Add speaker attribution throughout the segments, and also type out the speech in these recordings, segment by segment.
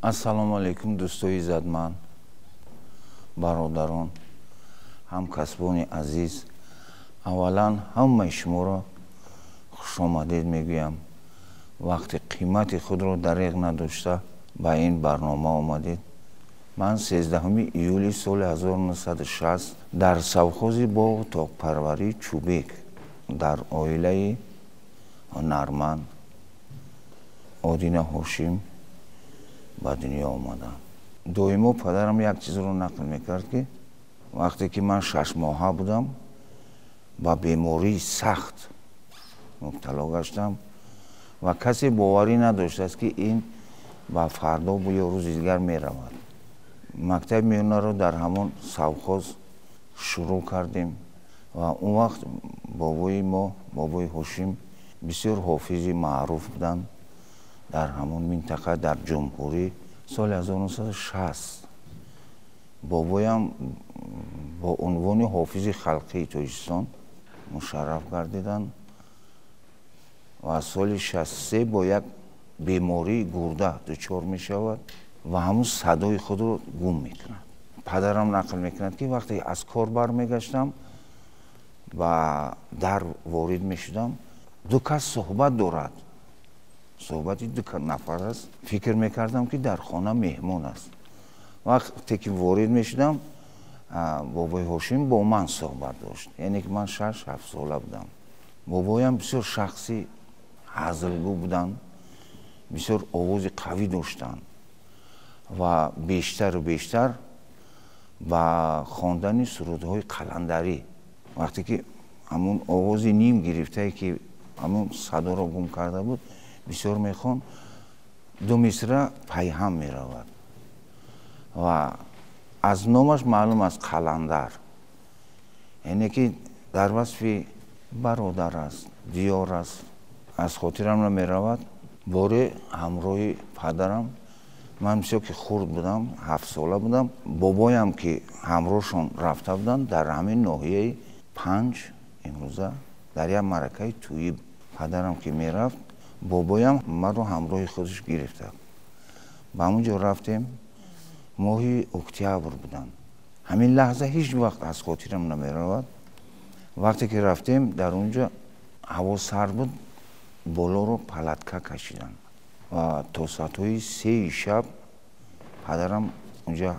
Speaker 1: ассалому алайкум дӯстои иззатманд, бародарон, ҳамкасбони азиз. аввалан ҳамаи шуморо хушомадед мегӯям. вақти қимати худро дариғ надошта ба ин барнома омадед. ман 13 июли соли 1960 дар совхози боғу тоқпарварии Чӯбек дар оилаи ҳунарманд Одина Ҳошим ба дунё омадам. доимо падарам як чизро нақл мекард ки вақте ки ман 6 моҳа будам ба бемории сахт мубтало гаштам ва касе боварӣ надоштааст ки ин ба фардо ё рӯзи дигар меравад. мактаби меҳунаро дар ҳамон совхоз шурӯъ кардем ва он вақт бобои мо, бобои Ҳошим, бисёр ҳофизи маъруф буданд дар ҳамон минтақа. дар ҷумҳурӣ соли 1960 бобоям бо унвони ҳофизи халқии Тоҷикистон мушарраф гардиданд ва соли 63 бо як бемории гурда дучор мешавад ва ҳамун садои худро гум мекунад. падарам нақл мекунад ки вақте аз кор бармегаштам ба дар ворид мешудам, ду кас суҳбат дорад. суҳбати ду нафар аст. фикр мекардам ки дар хона меҳмон аст. вақте ки ворид мешудам, бобои Ҳошим бо ман суҳбат дошт. яъне ки ман 6-7 сола будам. бобоям бисёр шахси ҳазилгӯ буданд, бисёр овози қавӣ доштанд ва бештару бештар ба хондани сурудҳои қаландарӣ, вақте ки ҳамун овози ним гирифтае ки ҳамун садоро гум карда буд, бисёр мехон, ду мисра пайҳам меравад ва аз номаш маълум аст қаландар, яъне ки дар васфи бародар аст, диёр аст. аз хотирам намеравад, боре ҳамроҳи падарам, ман бисёр ки хурд будам, 7 сола будам, бобоям ки ҳамроҳшон рафта буданд дар ҳамин ноҳияи Панҷ, имрӯза дар як маъракаи тӯӣ. падарам ки мерафт, бобоям маро ҳамроҳи худаш гирифта. ба ҳамун ҷо рафтем. моҳи октябр буданд. ҳамин лаҳза ҳеҷ вақт аз хотирам намеравад. вақте ки рафтем, дар он ҷо ҳаво сард буд, болоро палатка кашиданд ва то соатҳои 3 шаб падарам онҷа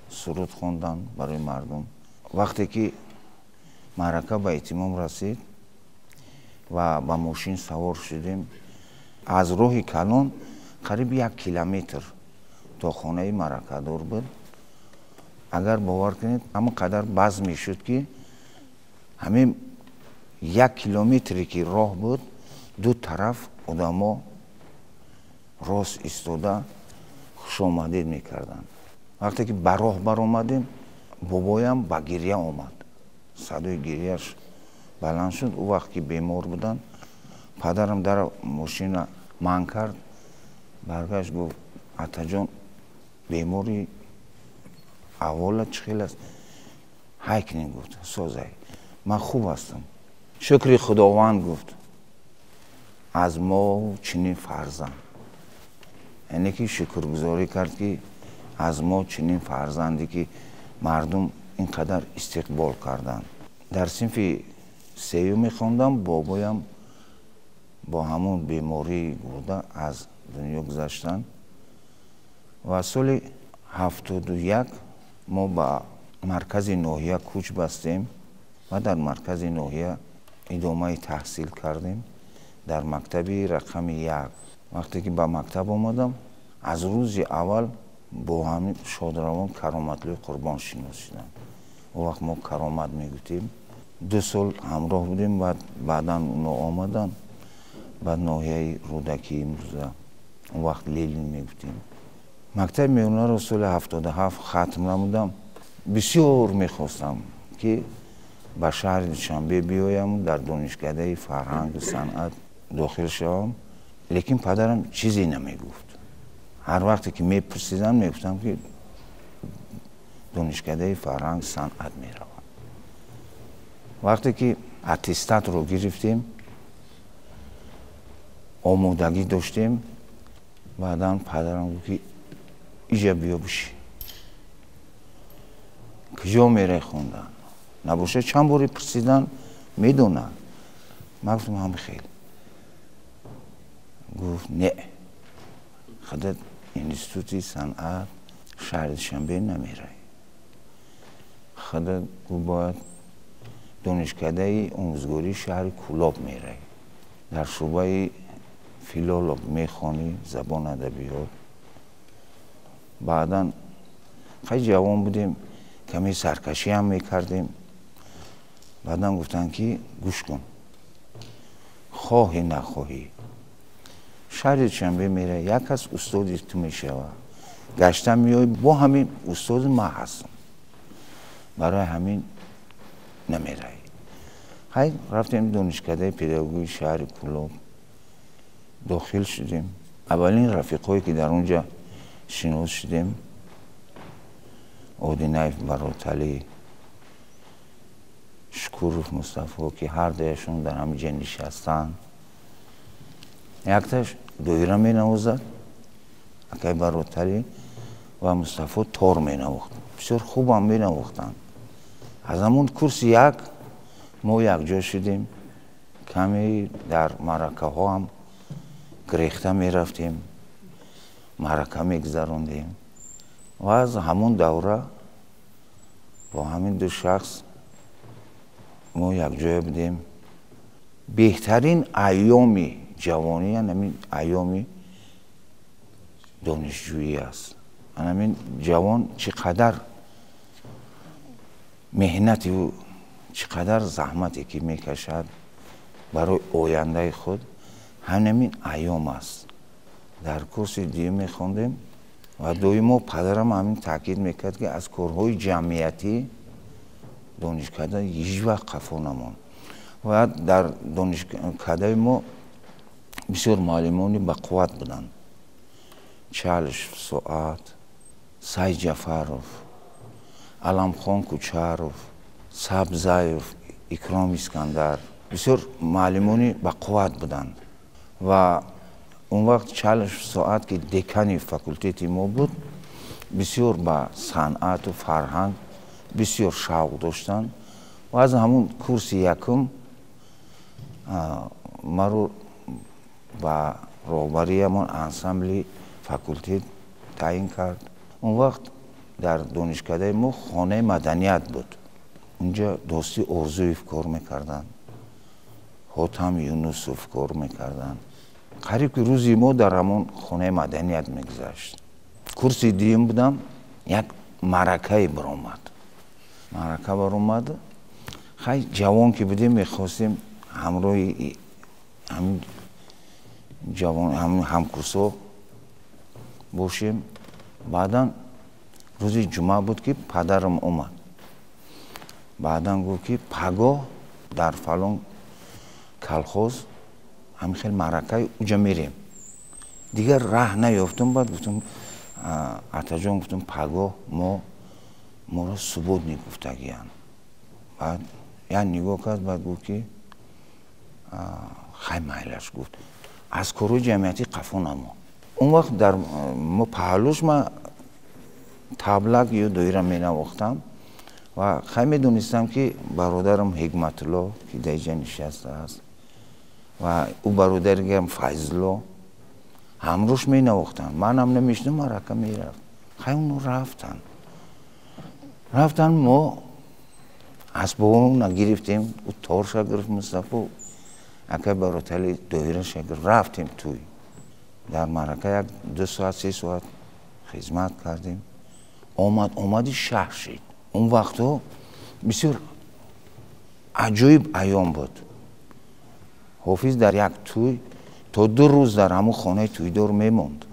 Speaker 1: суруд хонданд барои мардум. вақте ки маърака ба этимом расид ва ба мошин савор шудем, аз роҳи калон қариб 1 километр то хонаи маъракадор буд. агар бовар кунед, ҳамон қадар баъз мешуд ки ҳамин 1 километре ки роҳ буд, ду тараф одамо рост истода хушомадед мекарданд. вақте ки ба роҳ баромадем, бобоям ба гирья омад. садои гирьяш баланд шуд. ӯ вақт ки бемор буданд, падарам дар мошина манъ кард, баргашт гуфт: атаҷон, бемори аҳволат чӣ хел аст? ҳай кунем, гуфт, созай, ман хуб ҳастам. шукри худованд, гуфт, аз мо чунин фарзанд. яъне ки шукргузорӣ кард ки аз мо чунин фарзанде ки мардум ин қадар истиқбол карданд. дар синфи сеюм мехондам. бобоям бо ҳамон бемории гурда аз дунё гузаштанд ва соли 71 мо ба маркази ноҳия кӯч бастем ва дар маркази ноҳия идомаи таҳсил кардем дар мактаби рақами 1. вақте ки ба мактаб омадам, аз рӯзи аввал бо ҳамин шодравон Кароматлӯи Қурбон шинос шудам. он вақт мо Каромат мегӯфтем. 2 сол ҳамроҳ будем. баъдан оно омаданд ба ноҳияи Рӯдаки имрӯза, он вақт Ленин мегӯфтем. мактаби меҳунаро соли 77 хатм намудам. бисёр мехостам ки ба шаҳри Душанбе биёям, дар донишкадаи фарҳангу санъат дохил шавам, лекин падарам чизе намегуфт. ҳар вақте ки мепурсиданд, мегуфтам ки донишкадаи фарҳанг санъат меравам. вақте ки аттестатро гирифтем, омодагӣ доштем, баъдан падарам гуфт ки ایجا بیا بشی کجا میره خوندن نباشه چند باری پرسیدن میدونن من گفتم همه خیلی گفت نه خودت انستیتوتی صنعت شهر شنبه نمیره خودت باید دانشکده آموزگاری شهر کولاب میره در شعبه فیلولوگ میخوانی زبان ادبیات بعدا خیلی جوان بودیم کمی سرکشی هم میکردیم بعدا گفتن که گوش کن خواهی نخواهی شهر شنبه میره یک از استادی تو میشوه گشتم میای با همین استاد ما هستم برای همین نمیره خیلی رفتیم دانشکده پداگوژی شهر کولاب داخل شدیم اولین رفیقایی که در اونجا شناس شدیم اودینایف براتلی شکروف مصطفی که هر دویشون در همینجا نشستن یکتاش دویره می نوازد اکای براتلی و مصطفی تار می نواخت بسیار خوب هم می نواختن از همون کورس یک ما یک جا شدیم کمی در معرکه ها هم گریخته می رفتیم معرکه می گذراندیم و از همون دوره با همین دو شخص ما یک جای بودیم بهترین ایامی جوانی یعنی ایامی دانشجویی است یعنی جوان چقدر مهنتی و چقدر زحمتی که میکشد برای آینده خود همین ایام است در کورس دیگه میخوندیم و دویمو پدرم همین تاکید میکرد که از کارهای جمعیتی دانشکده هیچ وقت خفا نماند و در دانشکده ما بسیار معلمانی با قوت بودند چالش ساعت سعید جعفروف علمخان کوچروف سبزایف اکرام اسکندر بسیار معلمانی با قوت بودند و اون وقت چالش ساعت که دکانی فاکولته ما بود بسیار با صنعت و فرهنگ بسیار شوق داشتن و از همون کورس یکم ما رو با رهبری همون انسامبل فاکولته تعیین کرد اون وقت در دانشکده ما خانه مدنیت بود اونجا دوستی ارزویف کار میکردن حاتم یونسوف کار میکردن قریب که روزی ما در همون خانه مدنیت میگذشت کورس دیم بودم یک معرکه برآمد خیلی جوان که بودیم میخواستیم همراه همین جوان همکورسا باشیم بعدا روزی جمعه بود که پدرم اومد بعدا گفت که پگاه در فلان کلخوز همین خیلی معرکه اونجا میریم دیگر راه نیافتم بعد گفتم اتاجان گفتم پگاه ما را ثبوت نگفتگیان بعد یعنی نگاه کرد بعد گفت که خیلی مایلش گفت از کارو جمعیتی قفا نما اون وقت در ما پهلوش ما تبلک یا دویره می نواختم و خیلی می دونستم که برادرم حکمت الله که در اینجا نشسته است و او برادرم فیض الله همروش می نواختن من هم نمیشنم معرکه می رفت خیلی اونو رفتن ما اسبابمون نگرفتیم او تارش گرفت مصطفی اکه براتلی دویره گرفت رفتیم توی در معرکه یک 2 ساعت 3 ساعت خدمت کردیم آمدی شهر شد اون وقتا بسیار عجایب ایام بود حافظ در یک توی تا 2 روز در همون خانه تویدار میموند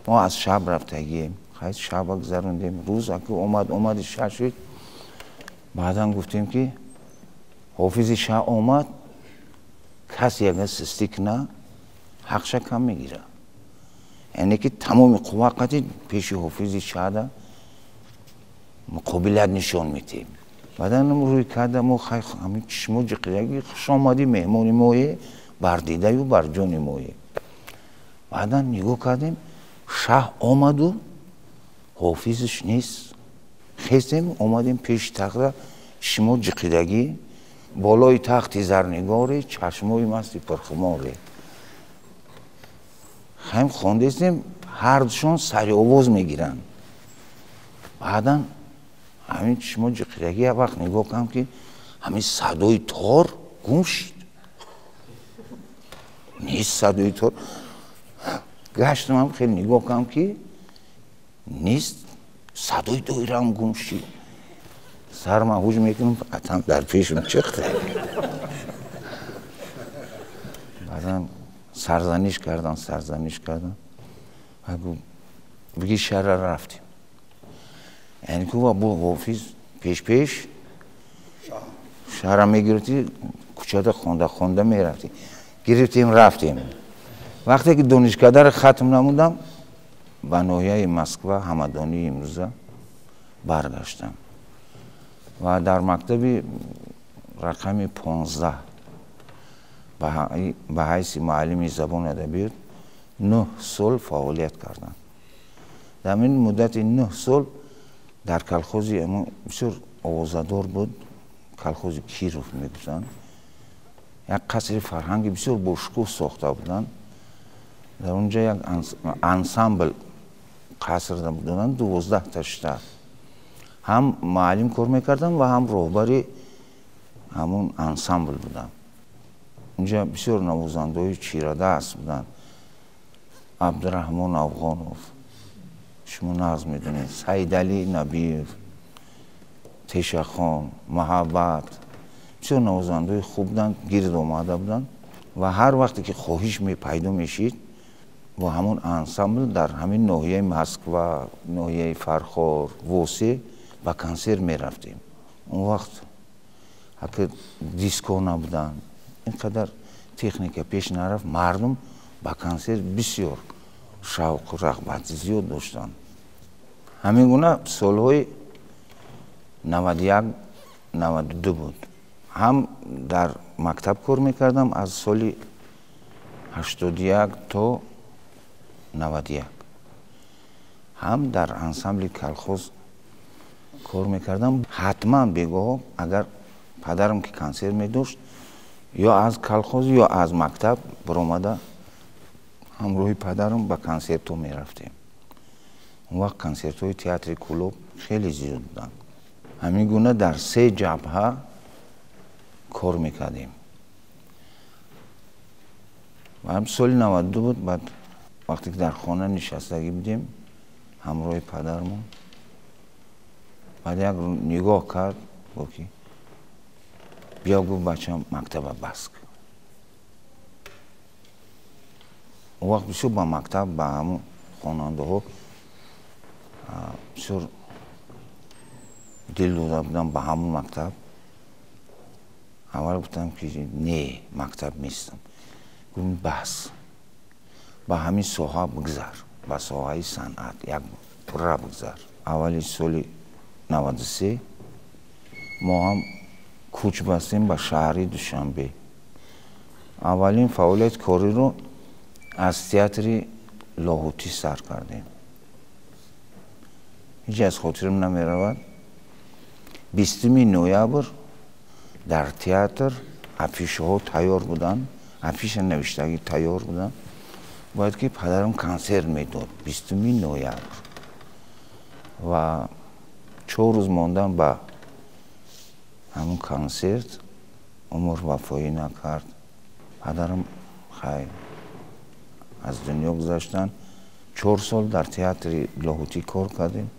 Speaker 1: ما از شب رفتگیم خیلی شب گذروندیم روز که اومد شهر شد بعدا گفتیم که حافظ شهر آمد کسی اگر سستیک نه حقش کم میگیره یعنی که تمام قوتی پیش حافظ شهر مقابلت نشان میتیم بعدا روی کرده ما خیلی همین چشمو جقیقی خوش آمدی مهمونی مایه بردیده و بر جان مایه بعدا نگاه کردیم شاه آمد و حافظش نیست. خیستیم اومدیم پیش تخت شما جقیدگی بالای تختی زرنگاری چشمای مستی پرخماری خیم خوندیستیم هر دوشون سری آواز میگیرن. بعدا همین شما جقیدگی یه وقت نگاه کنم که همین صدای تار گم شد نیست. صدای تار گشتم هم خیلی نگاه کنم که نیست. صدای دایره هم گم شد. سرم هوش میکنم اتم در پیشم چخته. بعدا سرزنش کردن بگی شهر رفتیم. یعنی که با حافظ پیش شهر میگرفتی کوچه خونده میرفتی. گرفتیم رفتیم. وقتی که دانشکده رو ختم نمودم به ناحیه مسکو همدانی امروزه برگشتم و در مکتب رقم 15 به حیث معلم زبان ادبیات 9 سال فعالیت کردم. در این مدت 9 سال در کلخوزی اما بسیار آوازدار بود. کلخوز کیروف میگفتن. یک قصر فرهنگی بسیار باشکوه ساخته بودن. در اونجا یک انسامبل قصر بودن 12 تا شهر. هم معلم کار میکردم و هم رهبری همون انسامبل بودم. اونجا بسیار نوازنده چیره‌دست بودن. عبدالرحمن افغانوف شما ناز میدونید، سید علی نبیف، تیشخان، محبت بسیار نوازنده خوب بودن. گرد آمده بودن و هر وقتی که خواهش پیدا میشید و همون انسامبل در همین ناحیه مسکو، ناحیه فرخار، ووسی با کنسرت می رفتیم. اون وقت حتی دیسکو نبودن، اینقدر تکنیک پیش نرفت. مردم با کنسرت بسیار شوق و رغبت زیاد داشتن. همین گونه سالهای 91 92 بود. هم در مکتب کار میکردم از سال 81 تا 91. هم در انسامبل کلخوز کار میکردم. حتما بگاه اگر پدرم که کنسر میداشت یا از کلخوز یا از مکتب برآمده همراه پدرم به کنسرت میرفتیم. اون وقت کنسرت های تئاتر کلوب خیلی زیاد بودن. همین گونه در 3 جبهه کار میکردیم. و هم سال 92 بود. بعد وقتی که در خانه نشستگی بودیم همراه پدرمون، بعد یک نگاه کرد گفت که بیا گفت بچم مکتب بس کن. اون وقت بسیار با مکتب با همون خواننده ها بسیار دل داده بودم به همون مکتب. اول گفتم که نه مکتب نیستم. گفتم بس با همین ساحه بگذر، با ساحه صنعت یک پره بگذر. اولی سال 93 ما هم کوچ بستیم به شهر دوشنبه. اولین فعالیت کاری رو از تئاتر لاهوتی سر کردیم. هیچ از خاطرم نمی رود. 20 نوامبر در تئاتر افیشه ها تیار بودن، افیش نوشتگی تیار بودن. باید که پدرم کنسرت میداد 20 نوامبر و 4 روز ماندن به همون کنسرت عمر وفایی نکرد. پدرم خیلی از دنیا گذشتن. 4 سال در تئاتر لاهوتی کار کردیم.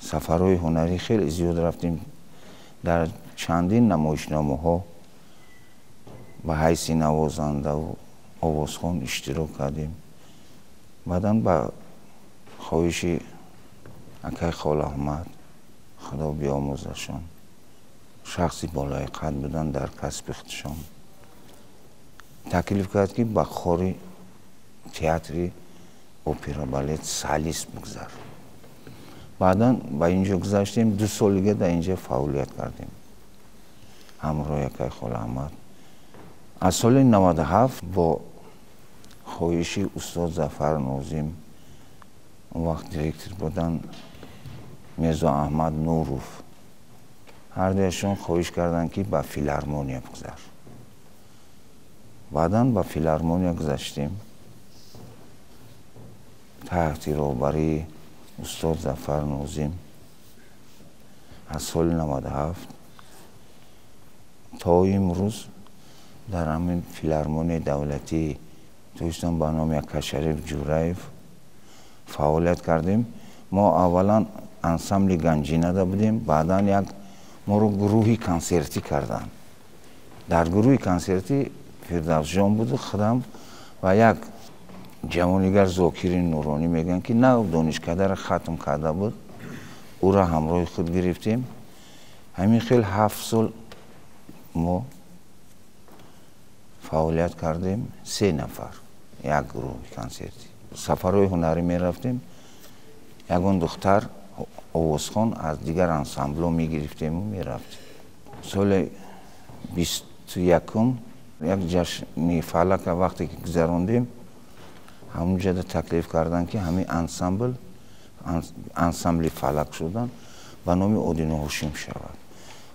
Speaker 1: سفرهای هنری خیلی زیاد رفتیم. در چندین نمایشنامه ها به حیث نوازنده و آوازخوان اشتراک کردیم. بعداً با خواهش اکای خال احمد خدا بیاموزشان، شخصی بالای قد بودن در کسب اختشام، تکلیف کرد که با خوری تئاتر اپرا بالت سالیس بگذار. بعداً با اینجا گذاشتیم. 2 سال دیگه در اینجا فعالیت کردیم همراه اکای خال احمد. از سال 97 با خواهش استاد ظفر ناظم اون وقت دیرکتر بودن میرزا احمد نوروف. هر دویشون خواهش کردن که با فیلارمونیا بگذار. بعداً با فیلارمونیا گذاشتیم تحت روبری استاد ظفر نوزیم. از سال 97 تا امروز در همین فیلارمونی دولتی تویستان با نام یکاشریف جورایف فعالیت کردیم. ما اولا انسامبل گنجینه بودیم، بعدا یک ما رو گروهی کنسرتی کردن. در گروه کنسرتی فردوس جان بود خودم و یک جوانیگر ذاکر نورانی میگن که نه دانشکده را ختم کرده بود، او را همراه خود گرفتیم. همین خیلی 7 سال ما فعالیت کردیم، 3 نفر یک گروه کنسرتی. سفرهای هنری می رفتیم، یگان دختر آوازخوان از دیگر انسامبل می گرفتیم و می رفتیم. سال 21 یک جشن فلک وقتی که گذراندیم، همونجا تکلیف کردن که همین انسامبل فلک شدن به نام اودینو هاشم شود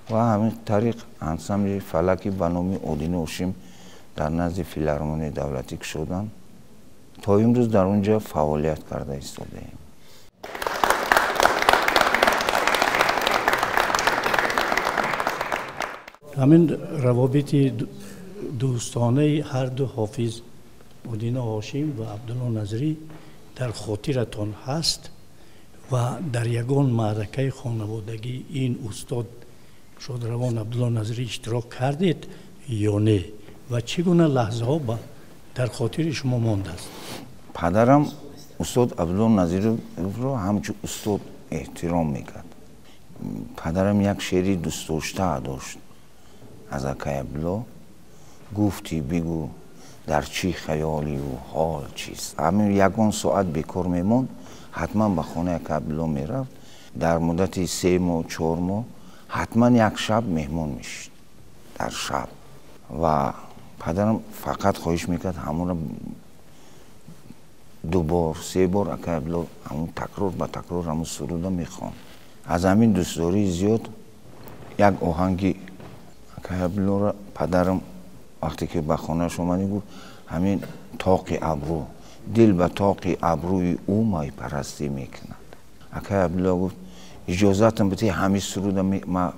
Speaker 1: و همین طریق انسامبل فلکی به نام اودینو هاشم در نزد فیلارمونی دولتی شدن تا امروز در اونجا فعالیت کرده ایستاده ایم.
Speaker 2: همین روابط دوستانه هر دو حافظ اودینو هاشم و عبدالله نظری در خاطرتان هست و در یگان معرکه خانوادگی این استاد شادروان عبدالله نظری اشتراک کردید یا نه و چگونه لحظه ها در خاطر شما مانده است؟
Speaker 1: پدرم استاد عبدالله نظری رو همچون استاد احترام میکرد. پدرم یک شعری دوست داشته داشت از اکای عبدالله، گفتی بگو در چی خیالی و حال چیست. همین یگان ساعت بیکار میموند، حتما به خانه اکای عبدالله میرفت. در مدت 3 ماه 4 ماه حتما یک شب مهمون میشد در شب و پدرم فقط خواهش میکرد همون رو 2 بار 3 بار اکای عبدالله همون تکرار به تکرار همون سروده میخوان. از همین دوستداری زیاد یک آهنگی اکای عبدالله را پدرم وقتی که به خانهش اومدیم گفت همین طاق ابرو، دل به طاق ابروی او مای پرستی میکند. اکای عبدالله گفت اجازتم بده همین سروده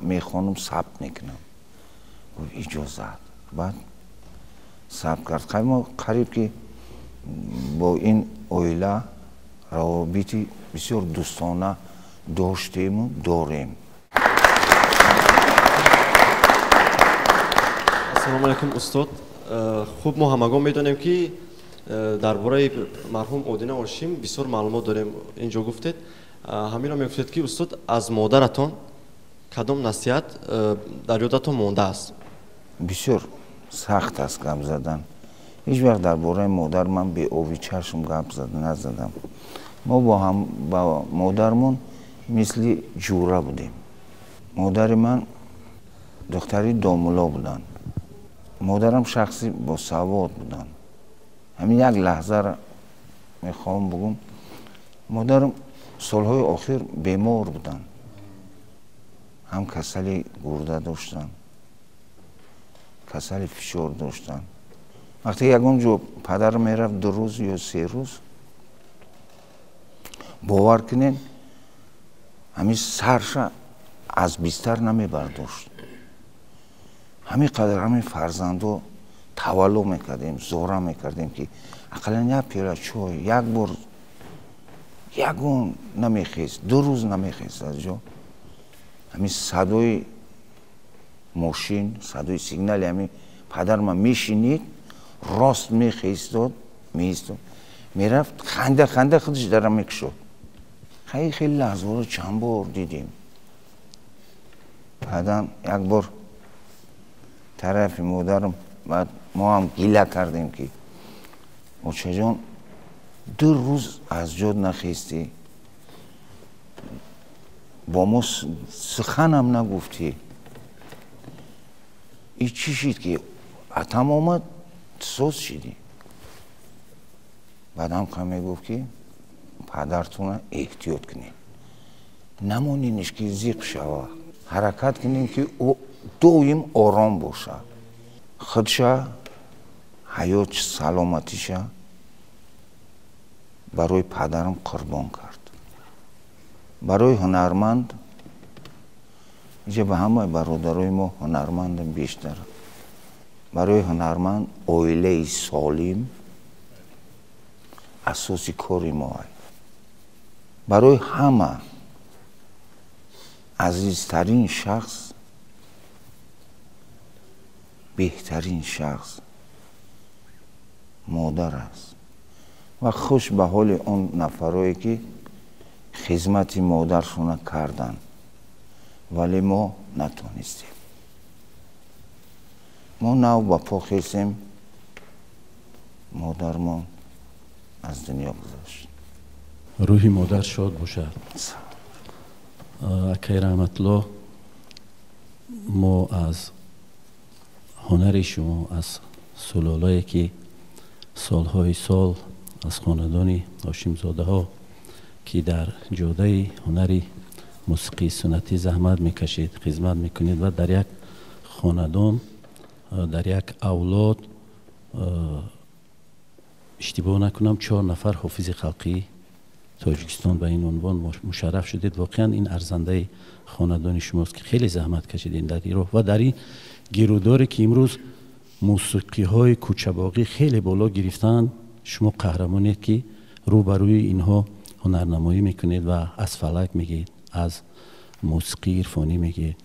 Speaker 1: میخوانم ثبت میکنم. گفت اجازت. بعد ثبت کرد. ما قریب که با این اویله روابطی بسیار دوستانه داشتیم و داریم.
Speaker 3: السلام علیکم استاد. خوب ما همگان میدونیم که درباره مرحوم اودینو هاشم بسیار معلومات داریم. اینجا گفتید همین را میگفتید که استاد از مادرتان کدام نصیحت در یادتان مانده است؟
Speaker 1: بسیار سخت است گپ زدن. هیچ وقت درباره مادر من به آبی چشم گپ نزدم. ما با مادرمون مثل جوره بودیم. مادر من دختری دامولا بودن. مادرم شخصی با سواد بودن. همین یک لحظه را میخوام بگم، مادرم سالهای آخر بیمار بودن، هم کسل گرده داشتن، کسل فشار داشتن. وقتی یکون جو پدر میرفت 2 روز یا 3 روز، باور کنین همین سرش از بستر نمی برداشت. همین قدر همین فرزندو تولو میکردیم، زوره میکردیم که اقلا یک پیاله چای یک بار یگون نمیخیست، 2 روز نمیخیست از جا. همین صدای ماشین، صدای سیگنال همین پدر من میشینید، راست میخیستاد، میرفت خنده خنده خودش درم میکشد. خیلی لحظه رو چند بار دیدیم. بعدا یک بار طرف مادرم بعد ما هم گیله کردیم که موچه جان 2 روز از جد نخیستی، با ما سخن هم نگفتی، این چی شد که اتم آمد سوز شدی؟ بعد هم کمی گفت که падартона эҳтиёт кунед, намониниш ки зиқ шава, ҳаракат кунем ки ӯ доим ором боша, худша ҳаёт саломатиша барои падарам қурбон кард. барои ҳунарманд иҷа ба ҳамаи бародарои мо ҳунармандам бештар, барои ҳунарманд оилаи солим асоси кори мо аст. барои ҳама азизтарин шахс, беҳтарин шахс модар аст ва хуш ба ҳоли он нафарое ки хизмати модаршона карданд, вале мо натонистем. мо нав ба по хесем, модармон аз дунё гузашт.
Speaker 4: рӯҳи модар шод бошад. акай раҳматулло, мо аз ҳунари шумо, аз сулолае ки солҳои сол аз хонадони ҳошимзодаҳо ки дар ҷодаи ҳунари мусиқии суннатӣ заҳмат мекашед, хизмат мекунед ва дар як хонадон, дар як авлод, иштибоҳ накунам 4 нафар ҳофизи халқии тоҷикистон ба ин унвон мушарраф шудед. воқеан ин арзандаи хонадони шумост ки хеле заҳмат кашидин дар ин роҳ ва дар ин гирӯдоре ки имрӯз мусиқиҳои кӯчабоғӣ хеле боло гирифтаанд, шумо қаҳрамонед ки рӯ ба рӯи инҳо ҳунарнамоӣ мекунед ва аз фалак мегед, аз мусиқии ирфонӣ мегед,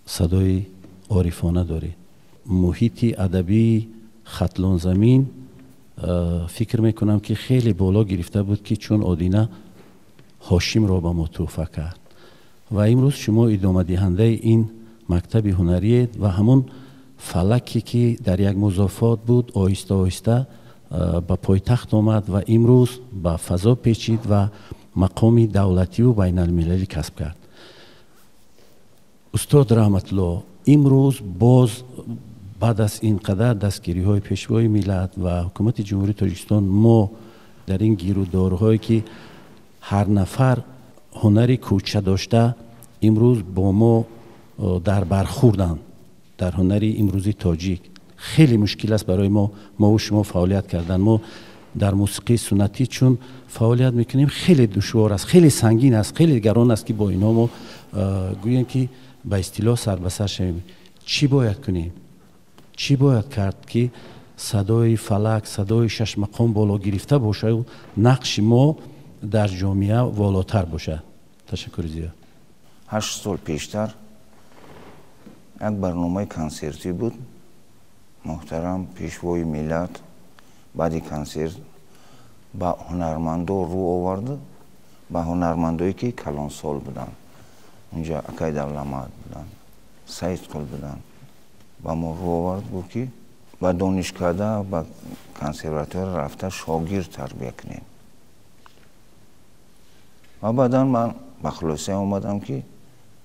Speaker 4: садои орифона доред. муҳити адабии хатлонзамин фикр мекунам ки хеле боло гирифта буд ки чун Одина ҳошимро ба мо тӯҳфа кард ва имрӯз шумо идомадиҳандаи ин мактаби ҳунариед ва ҳамон фалаке ки дар як музофот буд оҳиста оҳиста ба пойтахт омад ва имрӯз ба фазо печид ва мақоми давлативу байналмилалӣ касб кард. устод раҳматулло, имрӯз боз баъд аз ин қадар дастгириҳои пешвои миллат ва ҳукумати ҷумҳурии Тоҷикистон, мо дар ин гирӯдорҳое ки ҳар нафар ҳунари кӯча дошта имрӯз бо мо дар бархӯрданд дар ҳунари имрӯзи тоҷик, хеле мушкил аст барои мову шумо фаъолият кардан. мо дар мусиқии суннатӣ чун фаъолият мекунем, хеле душвор аст, хеле сангин аст, хеле гарон аст ки бо инҳо мо гӯем ки ба истилоҳ сар ба сар шавем. чӣ бояд кунем? чӣ бояд кард ки садои фалак, садои шашмақом боло гирифта бошад, нақши мо дар ҷомеа волотар бошад? ташаккури зиёд.
Speaker 1: 8 сол пештар як барномаи консертӣ буд. муҳтарам пешвои миллат баъди консерт ба ҳунармандо рӯ оварду, ба ҳунармандое ки калонсол буданд. унҷа акай Давламат буданд, Саидқул буданд. ба мо рӯ овард гуфт ки ба донишкада, ба консерватория рафта шогирд тарбия кунем. ва баъдан ман ба хулоса омадам ки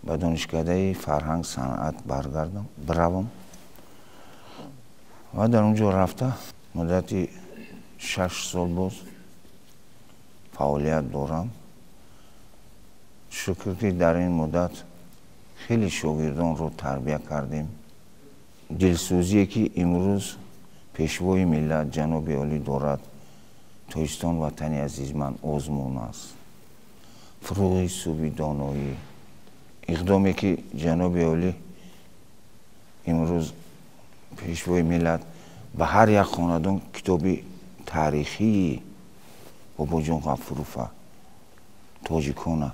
Speaker 1: ба донишкадаи фарҳанг санъат баргардам, биравам ва дар он ҷо рафта муддати 6 сол боз фаъолият дорам. шукр ки дар ин муддат хеле шогирдонро тарбия кардем. дилсӯзие ки имрӯз пешвои миллат ҷаноби олӣ дорад, Тоҷикистон ватани азиз ман озмун аст. фурӯғи субҳи доноӣ, иқдоме ки ҷаноби олӣ имрӯз пешвои миллат ба ҳар як хонадон китоби таърихии Бобоҷон Ғафурова тоҷикона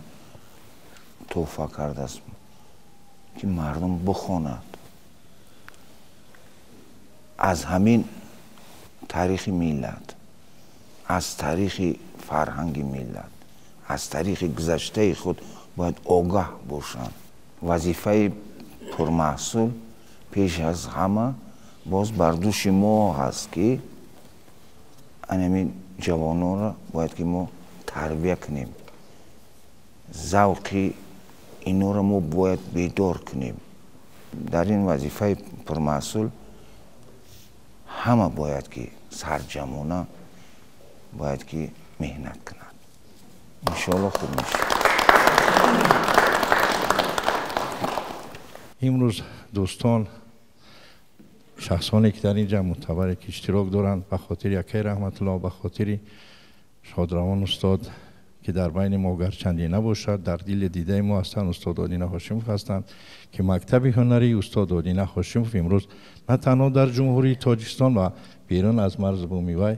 Speaker 1: тӯҳфа кардааст ки мардум бихонад. аз ҳамин таърихи миллат, аз таърихи фарҳанги миллат, аз таърихи гузаштаи худ бояд огаҳ бошанд. вазифаи пурмаҳсул пеш аз ҳама боз бар дӯши мо ҳаст ки анамин ҷавононро бояд ки мо тарбия кунем. завқи инҳоро мо бояд бедор кунем. дар ин вазифаи пурмаҳсул ҳама бояд ки сарҷамона бояд ки مهنت کنند. انشاءالله خوب میشه.
Speaker 5: امروز دوستان شخصانی که در اینجا معتبر که اشتراک دارند به خاطر یکی رحمت الله، به خاطر شادروان استاد که در بین ما گرچندی نباشد در دل دیده ما هستند، استاد آدینه هاشموف هستند که مکتب هنری استاد آدینه هاشموف امروز نه تنها در جمهوری تاجیکستان و بیرون از مرز بومی وی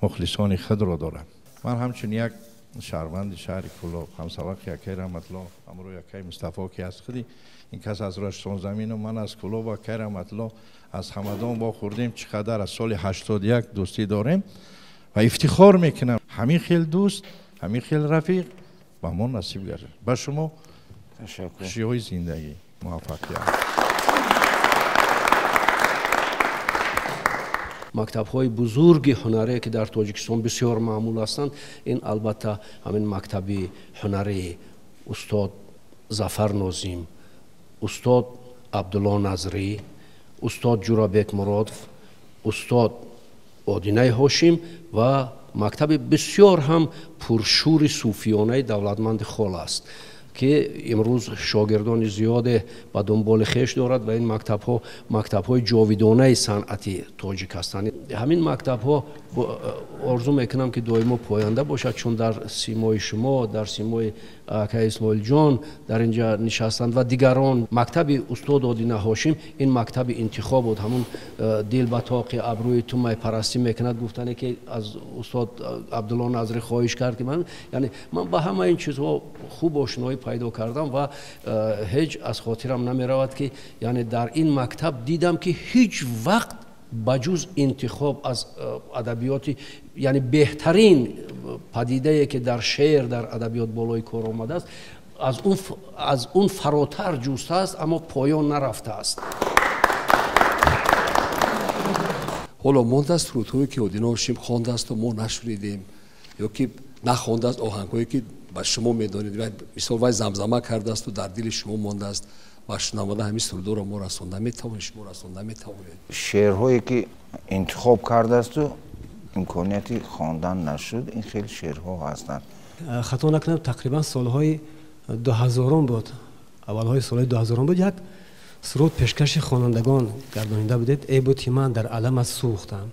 Speaker 5: مخلصان خود را دارند. من همچنین یک شهروند شهر کلاب همسبق یکی رحمت الله امروز یکی مصطفی که از خودی این کس از رشتان زمین و من از کلاب و یکی رحمت الله از همدان با خوردیم چقدر از سال 81 دوستی داریم و افتخار میکنم همین خیل دوست همین خیل رفیق و ما نصیب گردد. با شما خوشی‌های زندگی موفقیت.
Speaker 6: مکتب‌های بزرگ هنری که در تاجیکستان بسیار معمول هستند، این البته همین مکتب هنری استاد ظفر نازیم، استاد عبدالله نظری، استاد جورابک مرادف، استاد آدینه هاشم و مکتب بسیار هم پرشور صوفیانه دولتمند خال است که امروز شاگردان زیاد به دنبال خویش دارد و این مکتب های جاویدانه صنعتی تاجیک هستند. همین مکتب ها آرزو میکنم که دائما پاینده باشد، چون در سیمای شما، در سیمای اکای اسماعیل جان در اینجا نشستند و دیگران. مکتب استاد آدینه هاشم این مکتب انتخاب بود. همون دل به طاق ابروی تو می پرستی میکند گفتن که از استاد عبدالله نظری خواهش کرد که من به همه این چیزها خوب آشنایی پیدا کردم و هیچ از خاطرم نمی رود که یعنی در این مکتب دیدم که هیچ وقت بجز انتخاب از ادبیات یعنی بهترین پدیده که در شعر در ادبیات بالای کار آمده است از اون فراتر جوسته است اما پایان نرفته است.
Speaker 7: حالا مانده است سرودهایی که آدینه هاشم خوانده است و ما نشنیدیم یا که نخوانده است، آهنگهایی که با شما میدانید مثال وای زمزمه کرده است و در دل شما مانده است و شنونده همین سرودها را ما رسانده میتوانید، شما رسانده میتوانید.
Speaker 1: شعرهایی که انتخاب کرده است و امکانیتی خواندن نشد، این خیلی شعرها هستند.
Speaker 8: خطا نکنم تقریبا سالهای 2000 بود، اولهای سالهای 2000 بود، یک سرود پیشکش خوانندگان گردانیده بودید. ای بوتی من در علمت سوختم،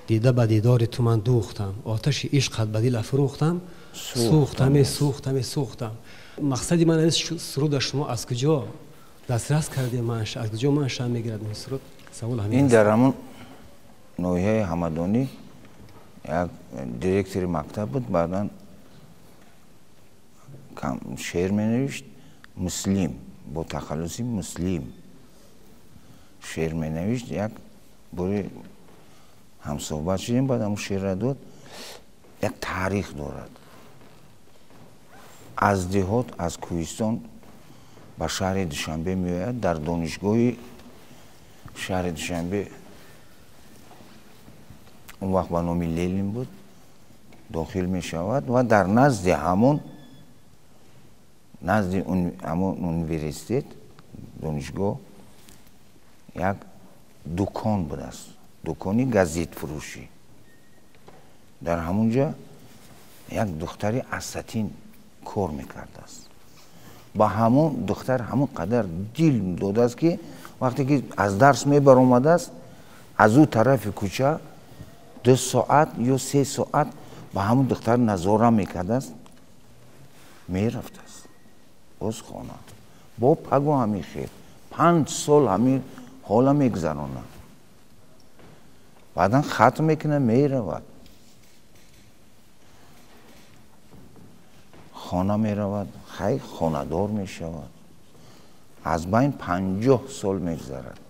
Speaker 8: دیده به دیدار تو من دوختم، آتش عشقت به دل افروختم، سوختم. مقصدی من از سرود شما از کجا دسترس کردیم؟ منش از کجا منش میگیرد این سرود؟ سوال همین
Speaker 1: این در همون نوحه حمدانی یک دیرکتور مکتب بود، بعدا شعر می نوشت مسلم با تخلصی مسلم شعر می نوشت. یک باری هم صحبت شدیم، بعد همون شعر را داد. یک تاریخ دارد، از دهات از کوهستان به شهر دوشنبه می آید، در دانشگاه شهر دوشنبه اون وقت به نام لیلین بود داخل می شود و در نزد همون اونیورسیتت دانشگاه یک دکان بود است، دکانی گازیت فروشی. در همونجا یک دختری اساتین کار میکرده است. با همون دختر همون قدر دل داده است که وقتی که از درس می برآمده است از او طرف کوچه 2 ساعت یا 3 ساعت با همون دختر نظاره میکرده است، میرفته است باز خانه با پگو همین خیر 5 سال همین حالا میگذرانه، بعدا ختم میکنه میرود خانه میرود، خیلی خانه دار میشود، از بین 50 سال میگذرد.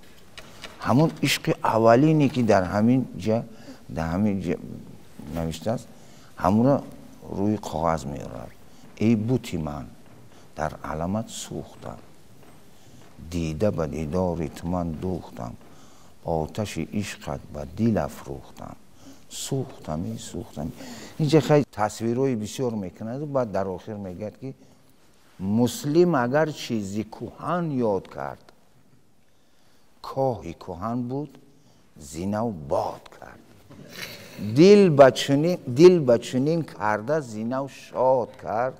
Speaker 1: همون عشق اولینی که در همین جا نوشته است همون را روی کاغذ میارد. ای بوتی من در علمت سوختم، دیده به دیدار تو من دوختم، آتش عشقت به دل افروختم، سوختم. اینجا خیلی تصویرهای بسیار میکند و بعد در آخر میگد که مسلم اگر چیزی کهن یاد کرد، کاهی کهن بود زینه و باد کرد. دل بچنین کرده زینه و شاد کرد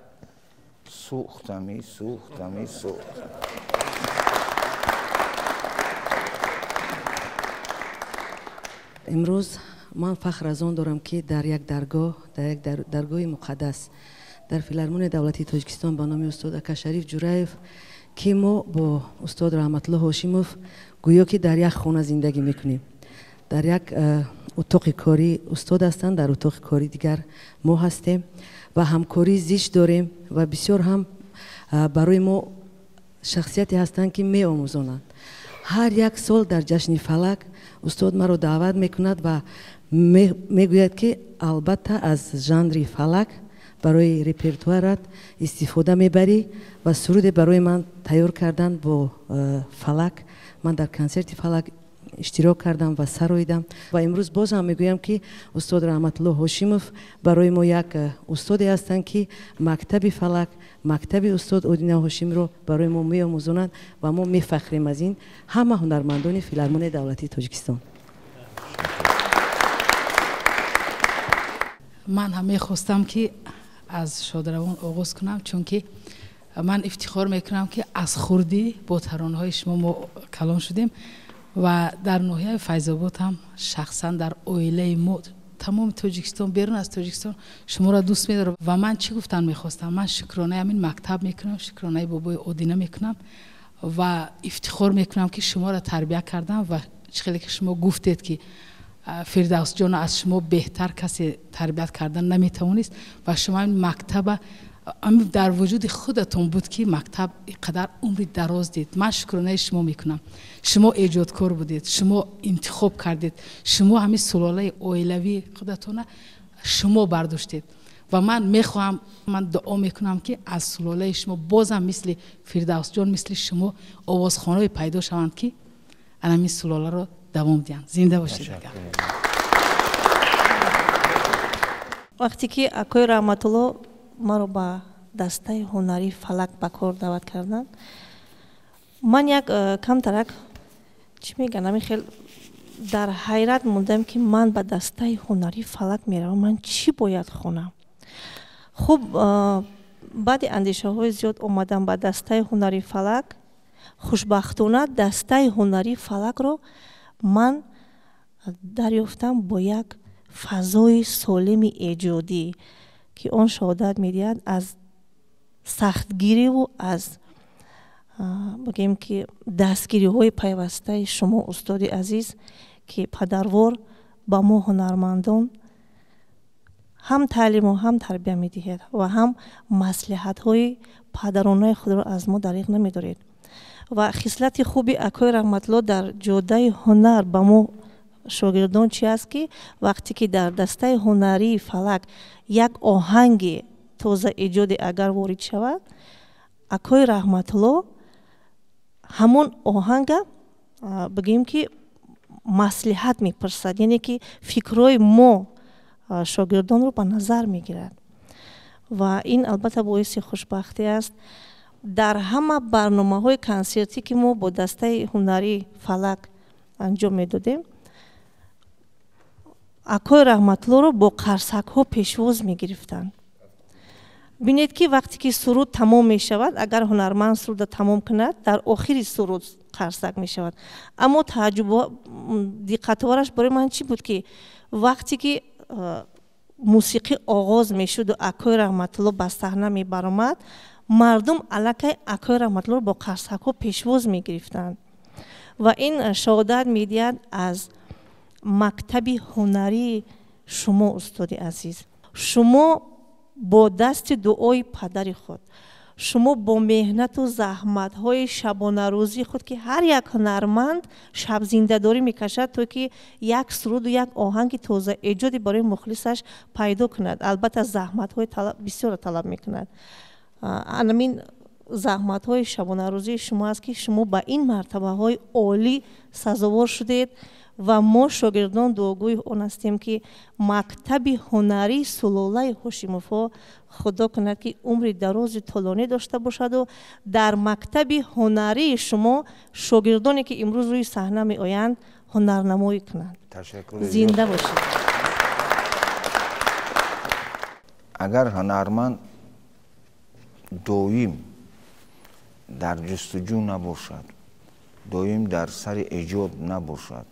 Speaker 1: سوختمی
Speaker 9: امروز من فخر از آن دارم که در یک درگاه مقدس در فیلارمونی دولتی تاجیکستان به نام استاد اکا شریف جورایف که ما با استاد رحمت الله هاشیموف گویا که در یک خانه زندگی میکنیم. در یک اتاق کاری استاد هستند، در اتاق کاری دیگر ما هستیم و همکاری زیست داریم و بسیار هم برای ما شخصیتی هستند که می آموزانند. هر یک سال در جشن فلک استاد ما رو دعوت میکند و میگوید که البته از ژانر فلک برای رپرتوارت استفاده میبری و سرود برای من تیار کردن با فلک. من در کنسرت فلک اشتراک کردم و سراییدم و امروز باز هم میگویم که استاد رحمت الله هاشیموف برای ما یک استادی هستند که مکتب فلک، مکتب استاد اودینه هاشمی رو برای ما میآموزونند و ما میفخریم از این همه هنرمندان فیلارمونی دولتی تاجیکستان.
Speaker 10: من هم میخواستم که از شادروان آغاز کنم، چون که من افتخار میکنم که از خردی با ترانه‌های شما ما کلام شدیم و در ناحیه فیض‌آباد هم شخصا در عائله ما تمام تاجیکستان، بیرون از تاجیکستان شما را دوست می‌دارم و من چی گفتن میخواستم؟ من شکرانه همین مکتب میکنم، شکرانه بابای اودینه میکنم و افتخار میکنم که شما را تربیت کردم و چقدر که شما گفتید که فردوس جان از شما بهتر کسی تربیت کردن نمیتوانست و شما این مکتب در وجود خودتون بود که مکتب اینقدر عمری دراز دید. من شکرانه شما میکنم. شما ایجادکار بودید، شما انتخاب کردید، شما همین سلاله اویلوی خودتون شما برداشتید و من میخوام، من دعا میکنم که از سلاله شما بازم مثل فردوس جان، مثل شما آوازخوانای پیدا شوند که همین سلاله رو دوام دهند. زنده باشید.
Speaker 11: وقتی که اکای رحمت الله ما رو با دسته هنری فلک به کار دعوت کردن، من یک کم ترک چی میگن خیلی در حیرت موندم که من به دسته هنری فلک میروم، من چی باید خونم؟ خب بعد اندیشه های زیاد اومدم به دسته هنری فلک. خوشبختانه دسته هنری فلک رو من دریافتم با یک فضای سالم ایجادی که آن شهادت میدهد از سختگیری و از بگیم که دستگیری های پیوسته شما استاد عزیز که پدروار با ما هنرمندان هم تعلیم و هم تربیت میدهید و هم مصلحت های پدرانه خود را از ما دریغ نمیدارید. و خصلت خوبی اکای رحمت الله در جاده هنر با ما شاگردان چی است که وقتی که در دسته هنری فلک یک آهنگ تازه ایجاد اگر وارد شود، اکای رحمت الله همون آهنگ بگیم که مصلحت میپرسد، یعنی که فکرهای ما شاگردان رو به نظر میگیرد و این البته باعث خوشبختی است. در همه برنامه های کنسرتی که ما با دسته هنری فلک انجام میدادیم، اکای رحمت الله رو با قرصک ها پیشواز میگرفتند. بینید که وقتی که سرود تمام می شود، اگر هنرمند سرود تمام کند، در آخر سرود قرصک می شود. اما تعجب دقتوارش برای من چی بود که وقتی که موسیقی آغاز می شد و اکای رحمت الله به صحنه می برآمد، مردم الکی اکای رحمت الله رو با قرصک ها پیشواز می گرفتند و این شهادت می دهد از مکتب هنری شما استاد عزیز. شما با دست دعای پدر خود، شما با مهنت و زحمت های شبانه روزی خود که هر یک هنرمند شب زنده داری میکشد تا که یک سرود و یک آهنگ تازه ایجادی برای مخلصش پیدا کند. البته زحمت های بسیار طلب میکند. همین زحمت های شبانه روزی شما است که شما با این مرتبه های عالی سزاوار شدید و ما شاگردان دعاگوی آن هستیم که مکتب هنری سلاله هاشیموف خدا کند که عمر دراز طولانی داشته باشد و در مکتب هنری شما شاگردانی که امروز روی صحنه می آیند هنرنمایی کنند. زنده باشید.
Speaker 1: اگر هنرمند دویم در جستجو نباشد، دویم در سر ایجاد نباشد،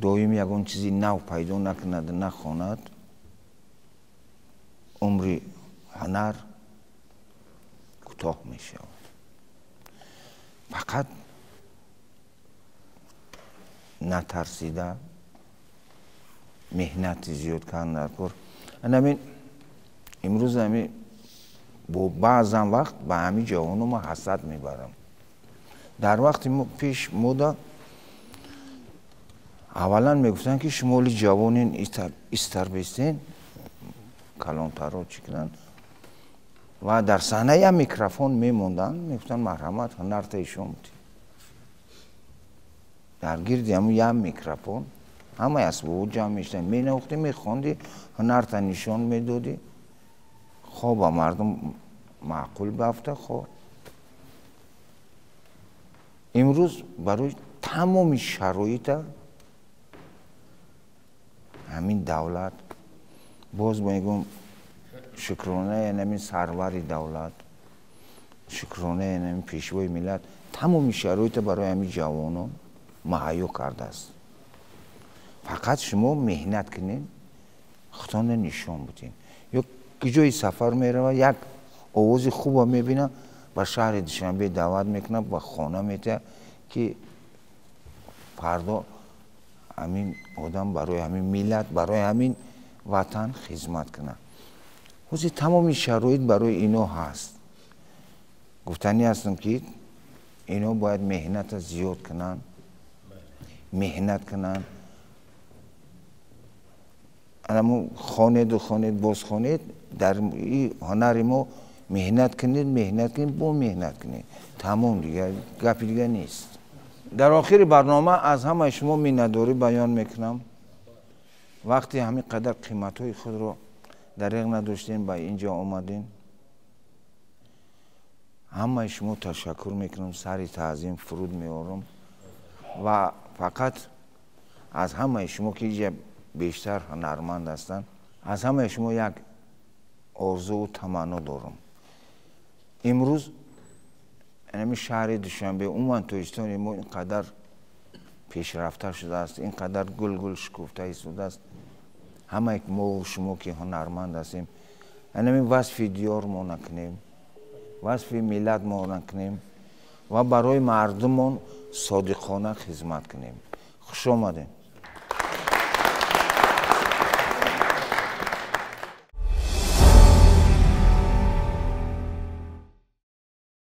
Speaker 1: دویم یگان چیزی نو پیدا نکند نخواند، عمر هنر کوتاه می شود. فقط نترسیده مهنت زیاد کردن در کار. همین امروز همین با بعضا وقت به همین جوانو ما حسد میبرم. در وقت پیش مودا اولا میگفتن که شمالی جوانین استر بیستین کلانترها چکنن و در صحنه هم میکروفون میموندن، میگفتن مرحمت هنر تا ایشون بودی. در گیردی همون یه میکروفون همه اسباب جمع میشتن، می نوختی میخوندی هنر تا نشان میدادی، خب مردم معقول بفته. خب امروز برای تمام شرایط همین دولت باز میگم شکرانه همین سروری دولت، شکرانه همین پیشوای ملت، تمام شرایط برای همین جوانان مهیا کرده است. فقط شما مهنت کنین، خودتان نشان بدین. یا که جای سفر میره یک آواز خوب میبینه و شهر دوشنبه دعوت میکنه و خانه میته که فردا همین آدم برای همین ملت، برای همین وطن خدمت کنه. حوزی تمام شرایط برای اینا هست. گفتنی هستم که اینا باید مهنت زیاد کنن، مهنت کنن. اما خوانید و خوانید باز خوانید، در این هنر ما مهنت کنید با مهنت کنید، تمام دیگه، گپی دیگه نیست. در آخر برنامه از همه شما مینداری بیان میکنم، وقتی همین قدر قیمت های خود رو دریغ نداشتین با اینجا آمدین، همه شما تشکر میکنم، سری تعظیم فرود میارم و فقط از همه شما که اینجا بیشتر هنرمند هستن، از همه شما یک آرزو و تمنا دارم. امروز همین شهر دوشنبه عموما تویستان ما اینقدر پیشرفته شده است، اینقدر گل شکفته ایستاده است. همه ما و شما که هنرمند هستیم، همین وصف دیار ما نکنیم، وصف ملت ما نکنیم و برای مردمان صادقانه خدمت کنیم. خوش آمدین.